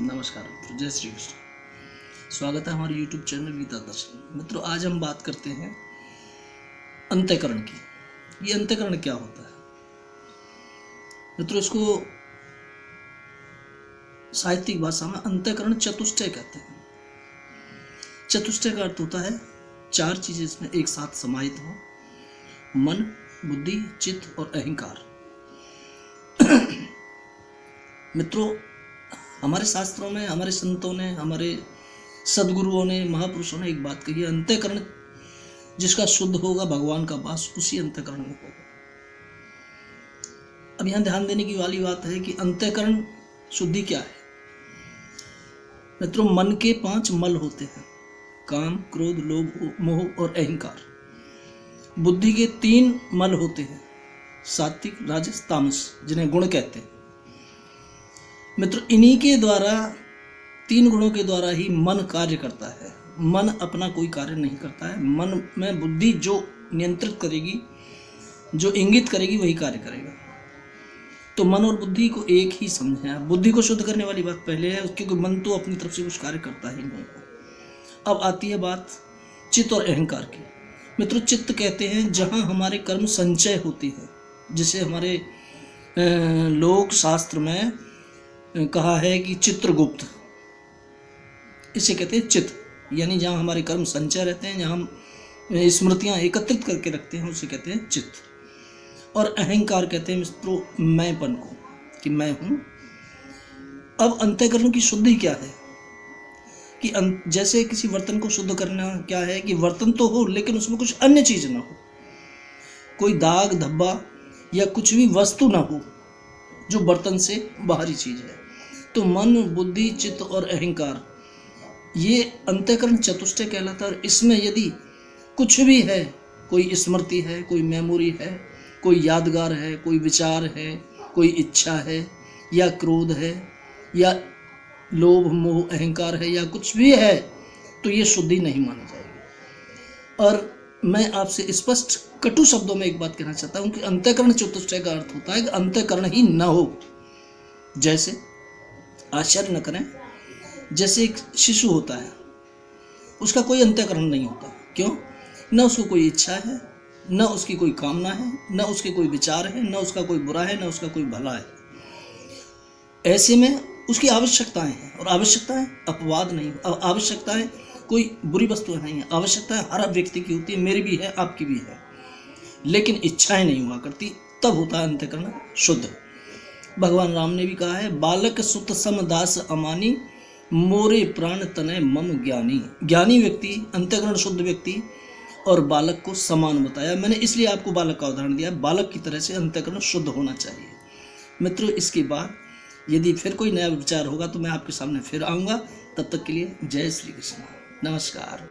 नमस्कार मित्रों, जय श्री कृष्ण। स्वागत है हमारे YouTube चैनल गीता दर्शन। मित्रों, आज हम बात करते हैं अंतःकरण की। ये अंतःकरण क्या होता है मित्रों? इसको साहित्यिक भाषा में अंतःकरण चतुष्टय कहते हैं। चतुष्टय का अर्थ होता है चार चीजें इसमें एक साथ समाहित हो: मन, बुद्धि, चित्त और अहंकार। मित्रों, हमारे शास्त्रों में, हमारे संतों ने, हमारे सदगुरुओं ने, महापुरुषों ने एक बात कही है, अंतःकरण जिसका शुद्ध होगा भगवान का वास उसी अंतःकरण में होगा। अब यहां ध्यान देने की वाली बात है कि अंतःकरण शुद्धि क्या है। मित्रों, मन के 5 मल होते हैं: काम, क्रोध, लोभ, मोह और अहंकार। बुद्धि के 3 मल होते हैं: सात्विक, राजस, तामस, जिन्हें गुण कहते हैं। मित्रों, इन्हीं के द्वारा, 3 गुणों के द्वारा ही मन कार्य करता है। मन अपना कोई कार्य नहीं करता है। मन में बुद्धि जो नियंत्रित करेगी, जो इंगित करेगी, वही कार्य करेगा। तो मन और बुद्धि को एक ही समझें आप। बुद्धि को शुद्ध करने वाली बात पहले है, क्योंकि मन तो अपनी तरफ से कुछ कार्य करता ही नहीं। अब आती है बात चित्त और अहंकार की। मित्रों, चित्त कहते हैं जहाँ हमारे कर्म संचय होती है, जिसे हमारे लोक शास्त्र में कहा है कि चित्रगुप्त, इसे कहते हैं चित्त। यानी जहाँ हमारे कर्म संचय रहते हैं, जहाँ हम स्मृतियाँ एकत्रित करके रखते हैं, उसे कहते हैं चित्त। और अहंकार कहते हैं मित्रों मैंपन को, कि मैं हूँ। अब अंतःकरण की शुद्धि क्या है कि जैसे किसी बर्तन को शुद्ध करना क्या है कि बर्तन तो हो लेकिन उसमें कुछ अन्य चीज ना हो, कोई दाग धब्बा या कुछ भी वस्तु ना हो जो बर्तन से बाहरी चीज है। तो मन, बुद्धि, चित्त और अहंकार, ये अंतःकरण चतुष्टय कहलाता है। और इसमें यदि कुछ भी है, कोई स्मृति है, कोई मेमोरी है, कोई यादगार है, कोई विचार है, कोई इच्छा है, या क्रोध है, या लोभ, मोह, अहंकार है, या कुछ भी है, तो ये शुद्धि नहीं मानी जाएगी। और मैं आपसे स्पष्ट कटु शब्दों में एक बात कहना चाहता हूं कि अंतःकरण चतुष्टय का अर्थ होता है कि अंतःकरण ही न हो। जैसे, आश्चर्य न करें, जैसे एक शिशु होता है, उसका कोई अंतःकरण नहीं होता। क्यों? न उसको कोई इच्छा है, न उसकी कोई कामना है, न उसके कोई विचार है, न उसका कोई बुरा है, न उसका कोई भला है। ऐसे में उसकी आवश्यकताएं हैं, और आवश्यकताएं अपवाद नहीं, आवश्यकताएं कोई बुरी वस्तु नहीं है। आवश्यकताएं हर व्यक्ति की होती है, मेरी भी है, आपकी भी है, लेकिन इच्छाएं नहीं हुआ करती। तब होता है अंतःकरण शुद्ध। भगवान राम ने भी कहा है, बालक सुत सम दास अमानी, मोरे प्राण तनय मम ज्ञानी। ज्ञानी व्यक्ति, अंतःकरण शुद्ध व्यक्ति और बालक को समान बताया। मैंने इसलिए आपको बालक का उदाहरण दिया। बालक की तरह से अंतःकरण शुद्ध होना चाहिए। मित्रों, इसके बाद यदि फिर कोई नया विचार होगा तो मैं आपके सामने फिर आऊँगा। तब तक के लिए जय श्री कृष्ण, नमस्कार।